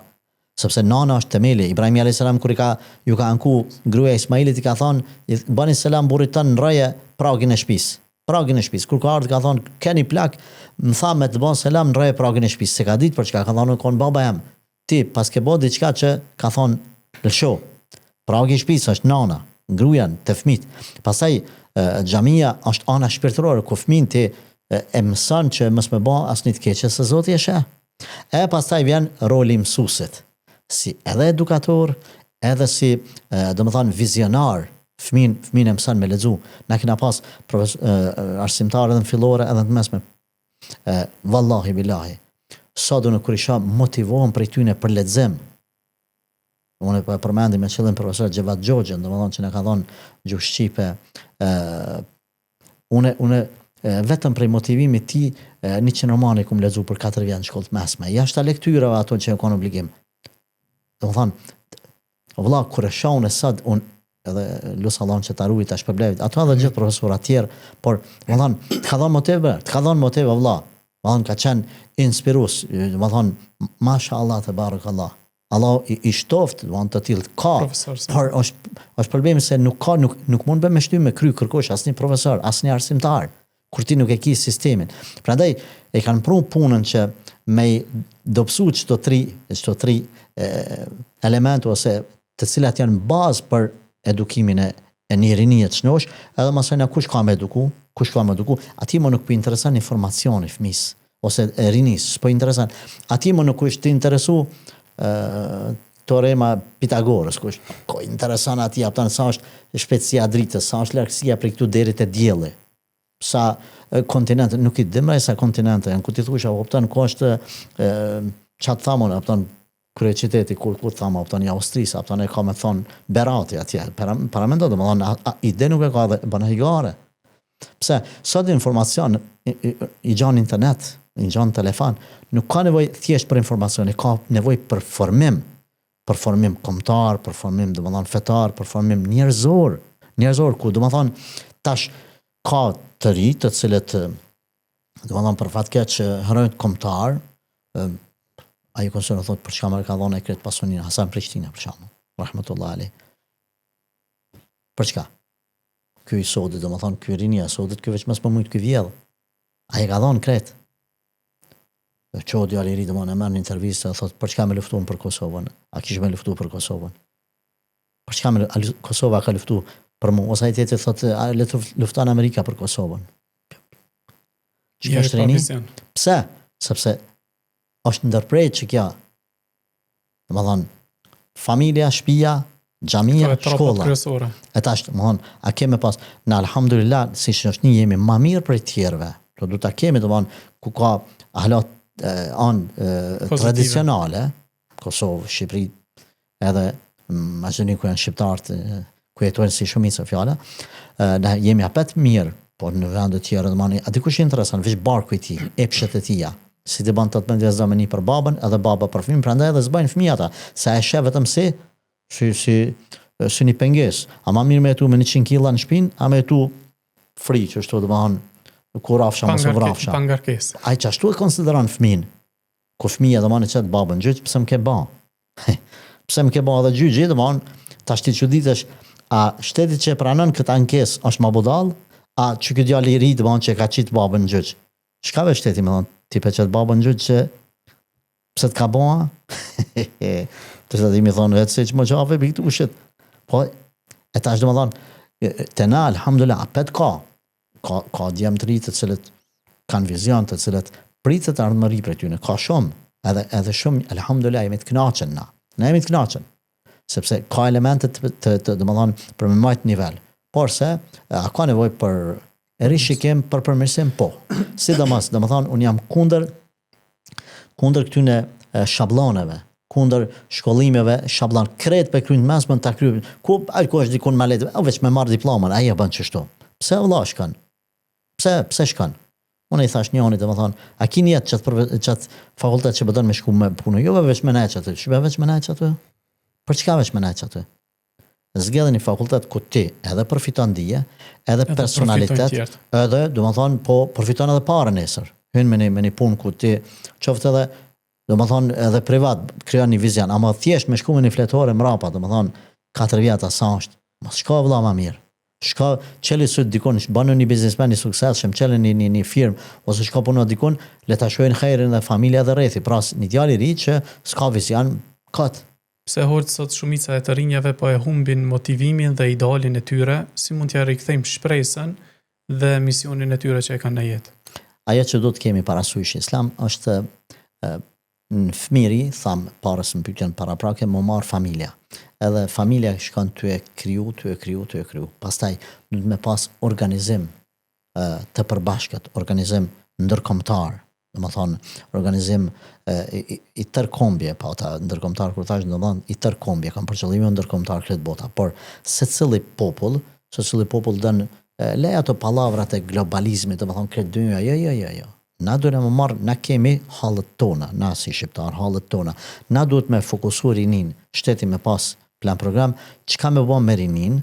Sepse nana është temeli. Ibrahim alayhis salam kur ju ka anku gruaja Ismailit, i ka thonë bani selam burrit tën në rroje pragin e shtëpisë. Pragin e shtëpisë. Kur ka ardhur ka thonë keni plak, më tha me të bën selam në rroje pragin e shtëpisë. Se ka ditë për çka ka thonë kon baba jam. Ti pas ke bë diçka që ka thonë lësho. Pragi i shtëpisë është nana, gruaja te fëmit. Pastaj xhamia është ana shpirtërore ku fëmin ti e mëson që mos më bë asnjë të keqe se Zoti e sheh. E pastaj vjen roli i mësuesit. Si edhe edukator, edhe si domethënë vizionar, fëmin e mëson me lexu. Na kena pas arsimtarë edhe në fillore edhe në mesme. Wallahi billahi. Sa do në kur isha motivohen prej tyne për lexim. Unë po e përmendim me qëllim profesor Xhevat Xhoxhën, domethënë që na ka dhënë gjuhë shqipe. Unë vetëm prej motivimit ti 100 romane kum lexu për 4 vjet në shkollë të mesme. Jashtë lektyrave ato që kanë obligim. Domethënë, vëlla kur e shohun e sot unë edhe lut Allahun që ta ruaj tash problemet. Ato edhe gjithë profesorët tjerë, por domethënë ka dhënë motiv vëlla. Domethënë ka qenë inspirues, domethënë mashallah te barakallah. Allah i shtoft, domethënë të tillë ka. Por është problemi se nuk mund bëj me shtymë me kry kërkosh asnjë profesor, asnjë arsimtar, kur ti nuk e ke sistemin. Prandaj e kanë pru punën që me dobësu çdo tri element ose të cilat janë bazë për edukimin e një rinie të shnosh, edhe mësojnë kush ka me eduku, ati më nuk po intereson informacioni fëmis, ose e rinis, s'po intereson. Ati më nuk është të interesu teorema Pitagorës, kush ko intereson ati, apëtan sa është shpejtësia dritës, sa është largësia prej këtu deri te dielli, sa kontinente, nuk i dimra sa kontinente, janë ku ti thush, apëtan ku është qatë thamon, apëtan krye qyteti, kur thamë, apëtan i Austrisë, apëtan e ka me thonë Berati atje, paramendo dhe më thonë, ide nuk e ka dhe bëna higare. Pse, sot informacion i gjanë internet, i gjanë telefon, nuk ka nevoj thjesht për informacion, i ka nevoj për formim kombëtar, për formim dhe më thonë fetar, për formim njerëzor, ku dhe më thonë tash ka të rritë të cilët dhe më thonë për fatke që hërojnë kombëtar, ai konsideron thotë për çka më ka dhënë kret pasunin Hasan Prishtina për shembull, rahmetullah alayh. Për çka? Ky i sodit, domethënë ky rinia e sodit, ky veç mos po mund ky vjedh. Ai ka dhënë kret. Ço djali i ri domon e merr në intervistë thotë për çka më luftuam për Kosovën? A kish më luftuar për Kosovën? Për çka Kosova ka luftuar për mua? Ose ai tjetër thotë a le të lufton Amerika për Kosovën? Çka është rini? Pse? Sepse është ndërprerje që kjo. Domethënë familja, shtëpia, xhamia, shkolla. E tash domethënë a kemi pas na alhamdulillah si shoqni jemi më mirë për të tjerëve. Do ta kemi domethënë ku ka halat tradicionale, Kosovë, Shqipëri, edhe mazhëni ku janë shqiptarët, ku jetojnë si shumica fjala, ne jemi apet mirë, por në vende të tjera domani, aty kush i intereson veç barku i tij, epshet e tija. Si të bën 18 zamani për babën, edhe baba për fëmijën, prandaj edhe s'bajnë fëmijë ata, se ai sheh vetëm si një pengesë. A më mirë me jetu me 100 kg në shtëpinë, a me jetu free, që ashtu domethënë kur rafsha mos u vrafsha. Pangarkesë. Ai çashtu e konsideron fëmin. Ku fëmia domethënë çet babën gjyq, pse më ke bë? Pse më ke bë edhe gjyqi, domethënë tash ti çuditesh, a shteti që pranon këtë ankesë është më budall, a që ky djalë i ri domethënë që ka qit babën gjyq. Çka ve shteti më thon, ti pe çet babën gjyq që pse të ka bë? Të sa më thon vetë se çmo çave bi këtu shit. Po e tash domethënë te na alhamdulillah apet ka djem të rritë të cilët kanë vizion, të cilët pritet ardhmëri për tyne, ka shumë, edhe shumë, alhamdulillah, jemi të kënaqen na. Ne jemi të kënaqen, sepse ka elementet të domethënë për me majt nivel. Por se, a ka nevojë për rishikim, për përmirësim, po. Sidomos, domethënë, unë jam kundër këtyne shabloneve, kundër shkollimeve, shablon kret për kryen mesmën ta kryen. Ku është dikun më lehtë, veç me marr diplomën, ai e bën çështu. Pse vëlla shkon? Pse shkon? Unë i thash njëri domethënë, a keni jetë çat fakultet që bëdon me shku me punë, jo veç me naç aty. Ç'bë veç me naç aty? Për çka veç me naç aty? Zgjedhni fakultet ku ti edhe përfiton dije, edhe personalitet, edhe domethënë po përfiton edhe parë nesër. Hyn me një punë ku ti qoftë edhe domethënë edhe privat krijon një vizion, ama thjesht me shku me një fletore mrapa, domethënë 4 vjet sa është. Mos shko vëlla më mirë. Shka qeli sot dikon, banë një biznesmen, një suksesshëm, qeli një firmë, ose shka puno dikon, le ta shohin khairin dhe familja dhe rrethi, pra një djalë i ri që s'ka vizion, kat. Pse hoqë sot shumica e të rinjave po e humbin motivimin dhe idealin e tyre, si mund t'ja rikthejmë shpresën dhe misionin e tyre që e kanë në jetë? Ajo që do të kemi parasysh Islam është në fëmiri, thamë parës më pyetjen paraprake, më marë familja. Edhe familja shkon të e kriju. Pastaj duhet me pas organizim të përbashkët, organizim ndërkombëtar, domethënë organizim i tërkombje, pa ata ndërkombëtar kur thash domethënë i tërkombje, kanë për qëllim ndërkombëtar këtë bota, por secili popull dën le ato pallavrat e globalizmit, domethënë këtë dynja, jo. Na duhet me marr, na kemi hallet tona, na si shqiptar, hallet tona. Na duhet me fokusuar rinin, shteti me pas plan program, çka me bën me rinin,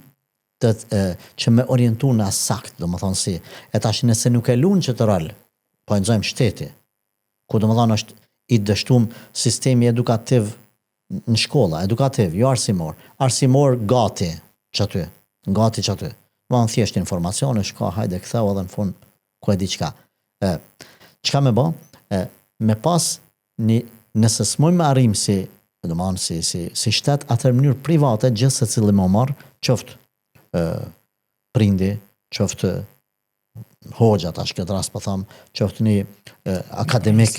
që me orientu në sakt, domethënë si, e tash nëse nuk e lun që të rol, po e nxojmë shteti, ku domethënë është i dështum sistemi edukativ në shkolla, edukativ, jo arsimor gati çaty. Van thjesht informacione, shka, hajde ktheu edhe në fund ku e di çka. Çka me bë? Me pas nëse s'mojmë me arrim si shtet, atër mënyrë private gjithë se cili më marë, qoftë prindi, qoftë hoxha, tash këtë rast po tham, qoftë një akademik,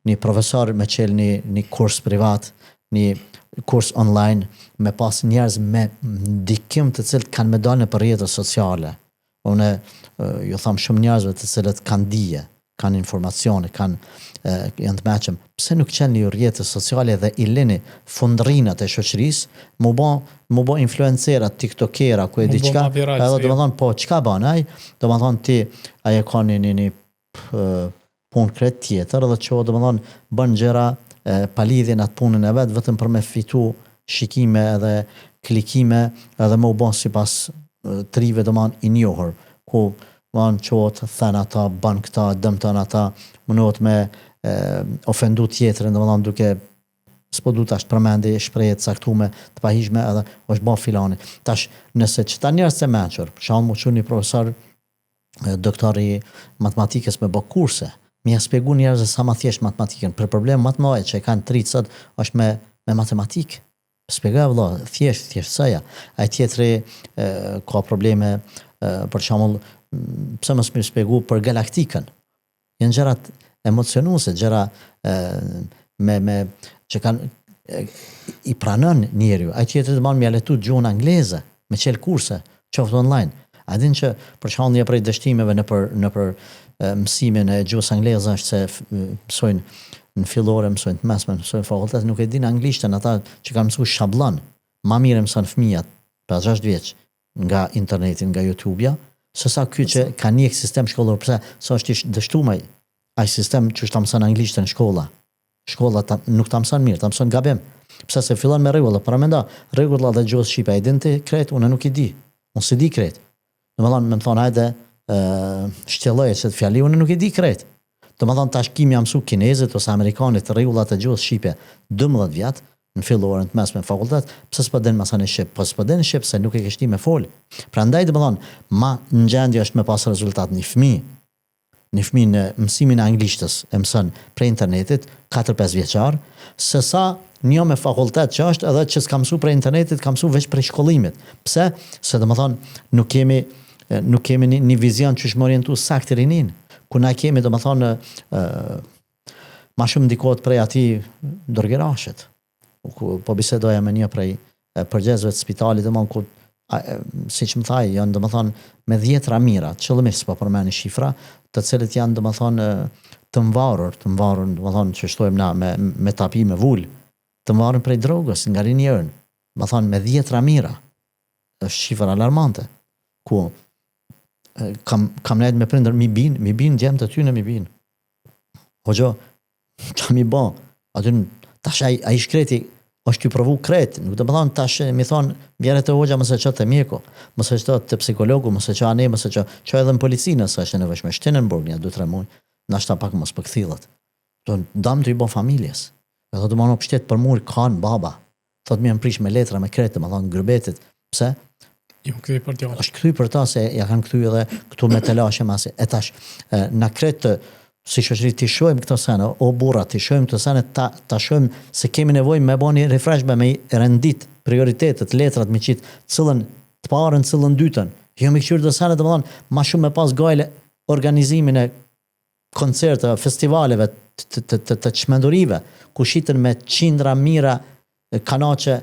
një profesor me qel një kurs privat, një kurs online, me pas njerëz me ndikim të cilët kanë me dalë në për rrjetet sociale. Unë ju tham shumë njerëzve të cilët kanë dije, kanë informacione, janë të meqëm. Pse nuk qenë një rrjetet sociale dhe i lini fundrinat e shoqërisë, mu bo influencerat, tiktokera, ku e di qka, edhe do më thonë, po, qka ban aj, do më thonë ti, aje ka një punë kret tjetër, edhe që do më thonë, bën gjera palidhin atë punën e vetë, vetëm për me fitu shikime edhe klikime, edhe më u bon si pas trive do më thonë i njohër, ku vanë qotë, thënë ata, banë këta, dëmëtën ata, mënot me ofendu tjetrin, domethënë duke s'po du tash të përmendi shprehje të caktuara të pahishme edhe është bë filani. Tash nëse çta njerëz të mençur, për shembull çu një profesor doktor i matematikës me bë kurse, më ia shpjegoj njerëzve sa më thjesht matematikën, për problem më të mëdha që kanë tricët është me matematikë. Shpjegoj vëlla, thjeshtësia. Ai tjetri ka probleme për shembull pse mos më shpjegoj për galaktikën. Janë gjërat emocionuese, gjëra me që kanë i pranon njeriu. Ai tjetri të më letu gjuhën angleze me çel kurse, qoftë online. A din që për shkak një prej dështimeve nëpër mësimin e gjuhës angleze është se mësojnë në fillore, mësojnë të mesme, mësojnë fakultet, nuk e din anglishtën ata që kanë mësuar shablon. Më mirë mëson fëmijët pas 6 vjeç nga interneti, nga YouTube-ja, sesa ky që ka një sistem shkollor, pse sa është i dështuar ai sistem që ta mëson anglishtën në shkolla. Shkolla nuk ta mëson mirë, ta mëson gabim. Pse se fillon me rregulla, para mendo, rregullat e gjuhës shqipe ai din ti krejt, unë nuk i di. Unë s'e di krejt. Domethënë më thon hajde shtjelloje se fjali unë nuk i di krejt. Domethënë tash kimi jam mësu kinezët ose amerikanët rregullat e gjuhës shqipe 12 vjet në fillorën të mesme fakultet, pse s'po den masane shqip, po s'po den shqip se nuk e ke shti me fol. Prandaj domethënë ma në gjendje është me pas rezultat një fëmijë në mësimin e anglishtës e mëson prej internetit 4-5 vjeçar, sesa një me fakultet që është edhe që s'ka mësu prej internetit, ka mësu veç prej shkollimit. Pse? Se domethënë nuk kemi një vizion që është më orientu sakt rinin, ku na kemi domethënë ma shumë ndikohet prej atij dorgerashit. Po bisedoja me një prej përgjegjësve të spitalit, domethënë ku siç më thaj, janë domethënë me 10 ramira, qëllimisht po përmend shifra, të cilët janë domethënë të mvarur domethënë që shtojmë na me tapi me vul, të mvarur prej drogës, nga rinjerën, domethënë me 10 ramira. Është shifra alarmante. Ku kam nejt me prindër mi bin djemë të ty në mi bin. Hoxho, që mi ba? Aty tash ai shkreti është t'ju provu kret, nuk të më thonë tash mi thonë vjere të hoxha mëse që të mjeku, mëse që të psikologu, mëse që ane, mëse që edhe në policinë nëse është nevëshme, shtinë në burg një 2-3 muaj, nashta pak mos pëkthilët. Dam të i bo familjes, edhe të më në pështet për murë kanë baba, thot mi më prish me letra, me kretë, më thonë grëbetit, pse? Jo, këthy për tja. është këthy për ta se ja kanë këthy edhe këtu me telashe masi. E tash, na kretë si shoqëri të shohim këto sene, o burra, të shohim këto sene, ta shohim se kemi nevojë me bani refreshme, me rendit prioritetet, letrat me qitë, cilën të parën, cilën dytën. Jo me këqyrë të sene, të më thonë, ma shumë me pas gajle organizimin e koncerteve, festivaleve, të çmendurive, ku shitën me qindra mira kanaçe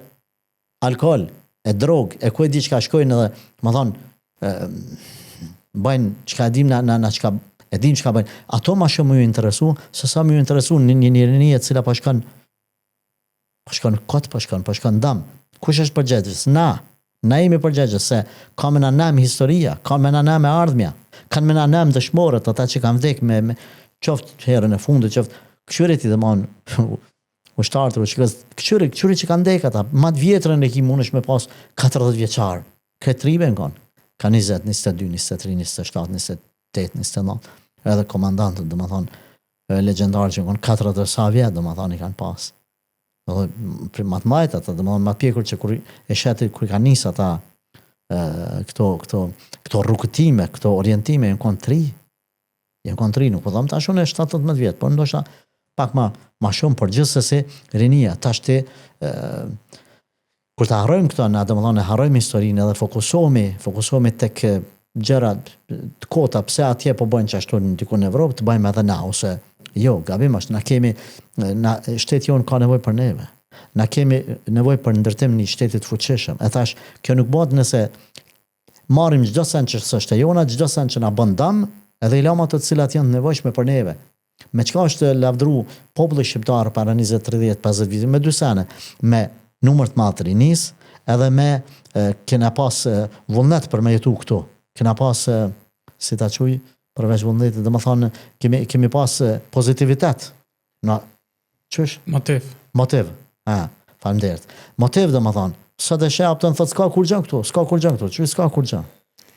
alkool, e drog, e ku e di çka shkojnë edhe, më thonë, bajnë çka dim na çka e dim çka bëjnë. Ato ma shumë më ju interesu, se sa më ju interesu një rinje cila po shkon kot, po shkon dam. Kush është përgjegjës? Na jemi përgjegjës se ka me na nam historia, ka me na nam e ardhmja, kanë me na nam dëshmorët, ata që kanë vdek me qoftë herën e fundit, qoftë këshyrit i dhe mon ushtartër, këshyrit që kanë vdek ata, ma të vjetrën e ki mundesh me pas 40 vjeçar, këtë ribe në konë, ka 20, 22, 23, 27, 28, 29, edhe komandantët, dhe më thonë, legendarë që në konë 40 sa vjetë, dhe më thonë, i kanë pas. Dhe matë majtë ata, dhe më thonë, matë pjekur që kur e shetë, kur i ka njësë ata, këto rukëtime, këto orientime, janë konë 3, nuk po dhëmë ta shumë e 17 vjetë, por ndoshta pak ma shumë, por gjithsesi rinia, ta shti, kur ta harrojmë këto, na dhe më thonë, harrojmë historinë edhe fokusohemi tek gjëra të kota, pse atje po bëjnë që ashtu në diku në Evropë, të bëjmë edhe na, ose jo, gabim është, shteti jonë ka nevoj për neve, na kemi nevoj për ndërtim një shtetit fuqishëm, e thash, kjo nuk bëhet nëse marim çdo sen që është e jona, çdo sen që na bën dëm, edhe i lama të cilat janë nevojshme për neve. Me çka është lavdru populli shqiptar para 20, 30, 50 vite, me 2 sene, me numër të madh të rinis, edhe me kena pas vullnet për me jetu këtu. Kena pas, si ta quj, përveç vullnetit, dhe më thonë, kemi pas pozitivitet. Qësh? Motiv. Faleminderit. Motiv dhe më thonë. Sot e shep të në thotë, s'ka kur gjën këtu. Qëj s'ka kur gjën?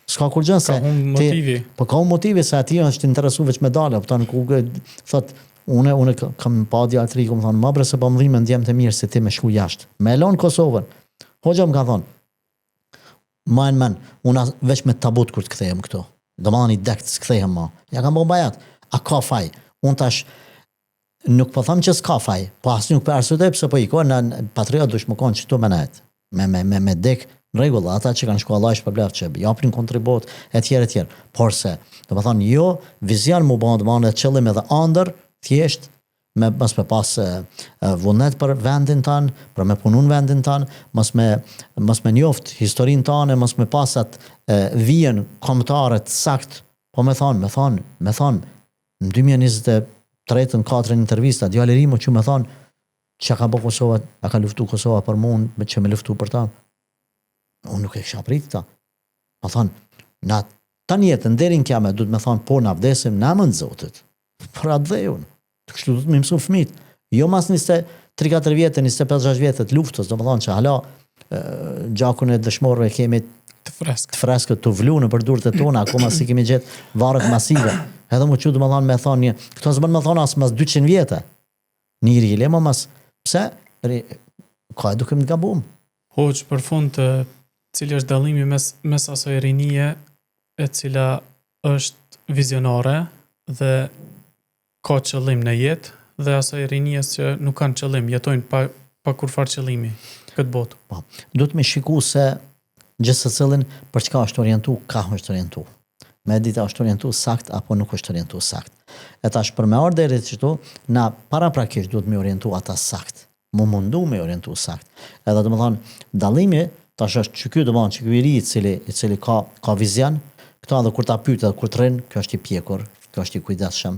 S'ka kur gjën se... Ka unë motivi. Po ka unë motivi se ati është interesu veç medale. Po të në ku, thotë, Unë kam pa djalë të ri, më thonë, ma bre se po më dhimë ndjem të mirë se ti me shku jashtë. Me elon Kosovën. Hoxha më ka thonë, ma në men, unë veç me tabut kur të kthejem këto. Do ma një dekt së kthejem ma. Ja kam bo bajat. A ka faj? Unë tash, nuk po thamë që s'ka faj, po asë nuk për arsutej pëse po i ko, në patriot dush më konë që tu me nejtë. Me dek në regullë, ata që kanë shku Allah ishë për blefë që japrin kontribut, e tjerë. Por se, do më thonë, jo, vizion mu bëndë më qëllim edhe andër, thjesht, mos me pas vullnet për vendin tanë, për me punun vendin tanë, mos me njoft historin tanë, mos me pasat vijen kombëtarët sakt, po me thonë, në 2023 në 4 intervista, djali i ri më që me thonë, që ka bo Kosova, a ka luftu Kosova për mund, me që me luftu për ta. Unë nuk e kësha prit ta. Ma thonë, na ta njetën, derin kja me, du të me thonë, po na vdesim, na më në zotit. Për atë dhe unë. Të kështu du të me mësu fëmit. Jo mas 3-4 vjetë, 25-6 vjetë të luftës, do më thonë që hala, gjakun e dëshmorëve kemi të freskët të vlu në përdurët e tona, akoma si kemi gjithë varët masive. Edhe më që du më thonë me thonë, këto zë më thonë asë mas 200 vjetë. Njëri i lema mas, pse? Ka e dukem të gabum. Hoqë, për fund të cili është dallimi mes asoj rinie e cila është vizionare dhe ka qëllim në jetë dhe asoj rinjes që nuk kanë qëllim, jetojnë pa kur farë qëllimi këtë botë. Po, du të me shiku se gjithë së cilin për çka është orientu, ka është orientu. Me dita është orientu sakt apo nuk është orientu sakt. E tash për me ardhe e qëtu, na para prakisht du të me orientu ata sakt. Mu mundu me orientu sakt. Edhe të më thonë, dalimi, tash është që kjo të mënë, që kjo i ri i cili ka vizion, këto edhe kur ta pyet edhe kur të rinë, kjo është i pjekur, kjo është i kujdesshëm,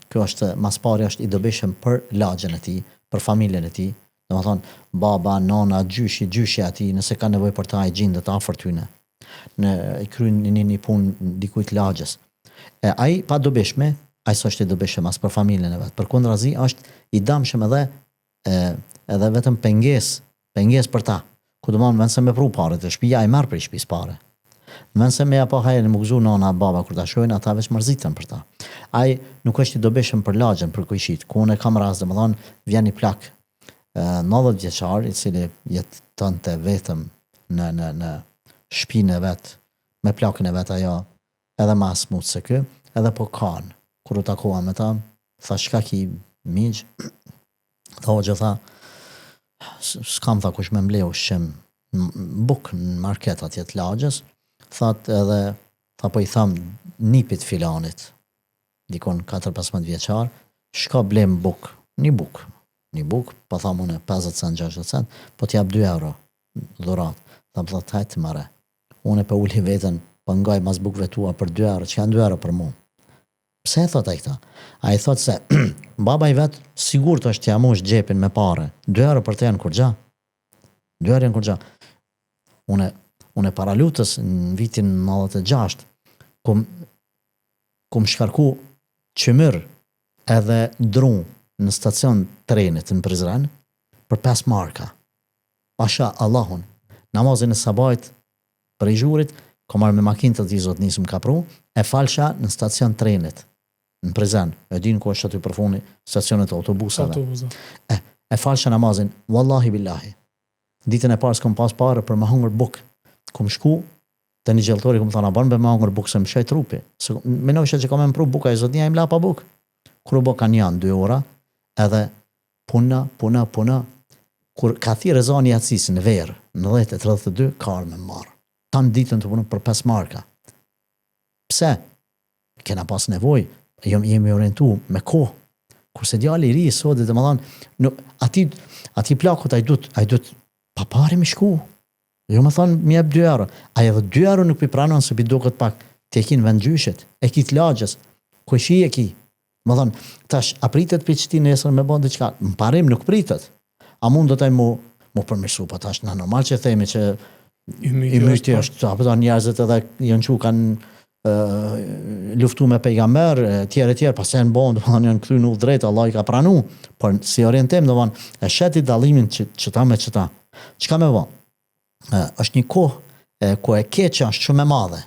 kjo është mas pari është i dobishëm për lagjen e tij, për familjen e tij. Domethënë baba, nona, gjyshi ati, nëse ka nevojë për ta i gjendet afër tyne. Në kryen një punë dikujt lagjes. E ai pa dobishme, ai s'është i dobishëm as për familjen e vet. Përkundrazi është i dëmshëm edhe vetëm pengesë për ta. Ku do të thonë se me pru parë të shtëpia ai marr për shtëpisë parë. Nëse se me apo hajën më gëzu nona baba kur ta shohin ata veç mërziten për ta. Ai nuk është i dobishëm për lagjen, për kujshit. Ku unë kam rast domethënë vjen i plak 90 vjeçar i cili jetonte vetëm në shtëpinë e vet, me plakën e vet ajo, edhe më smut se ky, edhe po kanë. Kur u takova me ta, tha shka ki miq, tha o gjitha, s'kam tha kush me mbleu shqim buk në market atje të lagjes, that edhe, tha po i tham nipit filanit, dikon 4-15 vjeçar, shka blem buk, një buk, pa tham une 50 cent, 60 cent, po t'jap 2 euro dhurat, tha më thot hajtë mare, une pe uli vetën, po ngaj mas bukve tua për 2 euro, që janë 2 euro për mu. Pse thot ai këta? Ai thot se baba i vet sigurt është t'ja mosh xhepin me pare. 2 euro për të janë kur gja. 2 euro janë kur gja. Une para lutës në vitin 96 kum shkarku qëmër edhe dru në stacion trenit në Prizren për 5 marka. Pasha Allahun, namazin e sabajt për i zhurit, kom marrë me makinë të tizot nisëm ka pru, e falsha në stacion trenit në Prizren, e din ku është aty përfuni stacionet e autobusave. E falsha namazin, wallahi billahi. Ditën e parë s'kom pas pare për më hungër buk. Kom shku, të një gjeltori kom thana, banë be më hungër buk se më shaj trupi. Minoj që kom e më pru buka, e zotnia im la pa buk. Kër u bo kanë janë 2 ora, edhe puna, kur ka thirë rezani atësis në verë, në 10:32, karë me marë. Tanë ditën të punë për 5 marka. Pse? Kena pas nevoj, jemi orientu me kohë. Kurse djali i ri sot dhe më dhanë, ati plakut a i dut pa pare me shku. Jo më thonë, mi jep 2 euro. A edhe 2 euro nuk pi pranon se pi do këtë pak të ekin vend gjyshit, e ki të lagjes, ku shi e ki. Më thonë, tash, a pritet për qëti nesër me bëndë qka? Më parim nuk pritet. A mund do taj mu përmirësu, pa tash, na normal që themi që i myti është, apëta njerëzit edhe janë që kanë luftu me pejgamber, tjerë, pas e në bondë, janë këty në drejtë, Allah i ka pranu, por si orientim, e sheti dalimin qëta me qëta. Qka me bo? Është një kohë ku e keqa është shumë e madhe.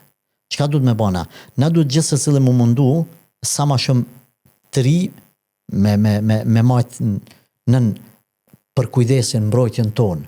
Qka du të me bona? Na du të gjithë se cilë mu mundu, sa ma shumë të ri me majt nën për kujdesin mbrojtjen tonë.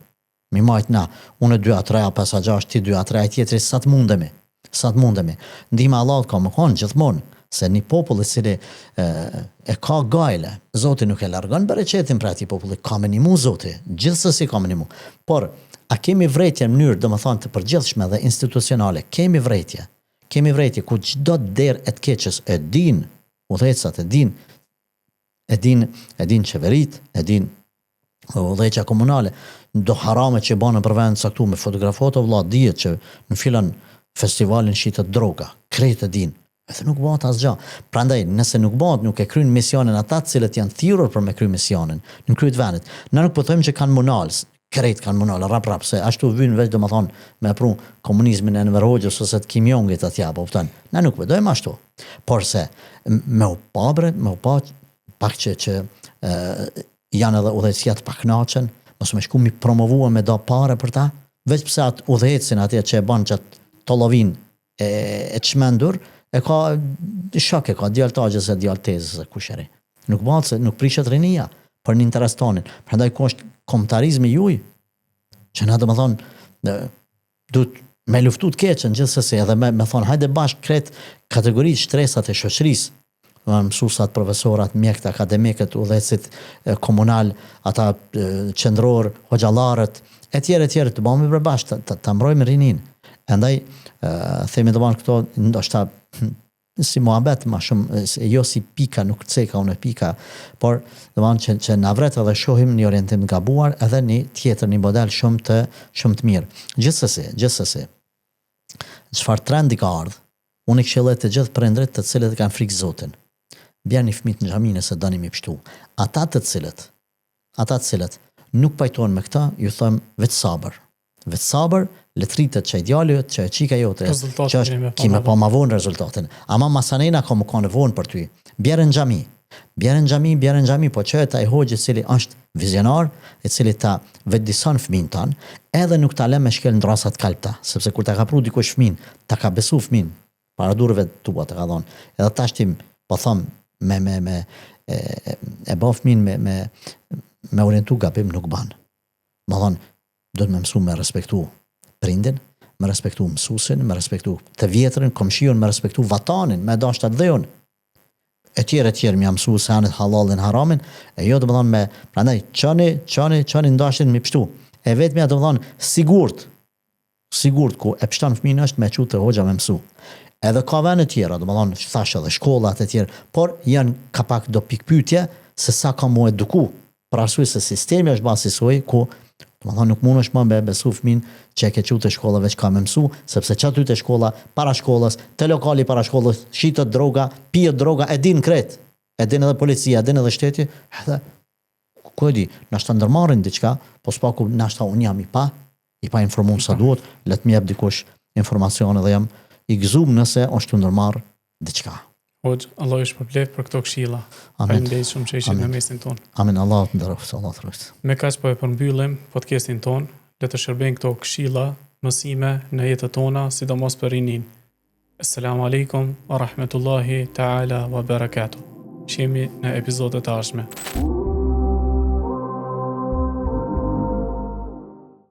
Mi majt na, unë 2-3, 5-6, ti 2-3, tjetëri sa të mundemi. Ndihma Allahut ka më konë gjithmonë, se një popull i cili e ka gajle, Zoti nuk e largon bereqetin për atij populli, ka me nimu Zoti, gjithsesi ka me nimu. Por, a kemi vrejtje në mënyrë, domethënë të përgjithshme dhe institucionale, kemi vrejtje ku çdo derë e të keqës e din udhëhecat, e din qeverit, e din udhëheqja komunale, do harame që banë për vend caktuar me fotografoto vëlla dihet që në filan festivalin shitet droga, krejt e din. Edhe nuk bëhet asgjë. Prandaj, nëse nuk bëhet, nuk e kryejnë misionin ata të cilët janë thirrur për me kryer misionin në kryet vendit. Ne nuk po thojmë që kanë monals, krejt kanë monal, rap, se ashtu vyn veç domethënë me pru komunizmin e Enver Hoxhës ose të Kim Jongit atje apo kupton. Ne nuk vedojmë ashtu. Por se me u pa pak që janë edhe udhëheqësia të pakënaqën, mos më shku mi promovua me do pare për ta, veç pse atë udhëhecin atje që e bën çat tollovin e çmendur, e ka shok, e ka djaltagjes e djaltezës e kusheri. Nuk bëhet se nuk prishet rinia për një interes tonin. Prandaj ku është kombëtarizmi juaj, që na domethënë duhet me luftu të keqen gjithsesi edhe me thonë hajde bashkë kret kategoritë shtresat e shoqërisë, mësuesat, profesorat, mjekët, akademikët, udhëhecit komunal, ata qendror, hoxhallarët, etj të bëhemi përbashkë, ta mbrojmë rinin. Andaj themi domosdoshmë këto ndoshta si muhabet më shumë, jo si pika, nuk ceka unë pika, por domosdoshmë që na vret edhe shohim një orientim të gabuar edhe një tjetër, një model shumë të mirë. Gjithsesi, çfarë trendi ka ardhur? Unë këshilloj të gjithë prindrit të cilët kanë frikë Zotin. Bjerni fëmijët në xhami nëse doni mi pështu. Ata të cilët nuk pajtohen me këta, ju them veç sabër, letritet që idealet, që çika jote, që është kime pa ma vonë rezultatin. Ama masanena ka më kanë vonë për ty. Bjerën në xhami, po që ta i hoxhë i cili është vizionar, i cili ta vetëdison fëmin tanë, edhe nuk ta lë me shkel ndrasat kalpta, sepse kur ta ka pru dikush fëmin, ta ka besu fëmin, para durëve tua të ka dhonë. Edhe tash tim, po thëmë, e bëf min me orientu gabim nuk ban. Më thonë, do të me mësu me respektu prindin, me respektu mësusin, me respektu të vjetrin, komshion, me respektu vatanin, me dashtat dheun. E tjerë me jam mësu se anët halalin haramin, e jo të më thonë me, prandaj, qani ndashtin me pështu. E vetë me të më thonë, sigurt ku e pështan fëmin është me që të hoxha me mësu. Edhe ka vende tjera, do më thonë, thash edhe shkollat e tjera, por janë ka pak do pikpytje se sa ka mu eduku. Për arsye se sistemi është basi soi ku, do më thonë, nuk mund është më me besu fëmin që e ke qute shkolla veç ka me mësu, sepse që aty të shkolla, para shkollës, te lokali para shkollës, shitët droga, pijët droga, e din kret, e din edhe policia, e din edhe shteti, edhe, ku e di, nashta ndërmarin diqka, po s'paku nashta unë jam i pa informuar sa duhet, let më jep dikush informacione dhe jam i gëzum nëse është të ndërmarë diqka. Hoxh, Allah është përblef për këto këshilla. Faleminderit shumë që ishit në mesin tonë. Amin, Allah të ndëroftë, Allah të rrëftë. Me kaq po e përmbyllim podcastin tonë, le të shërbejnë këto këshilla, mësime në jetën tona, sidomos për rinin. Assalamu alaikum wa rahmetullahi ta'ala wa barakatuh. Shihemi në epizodet e ardhshme.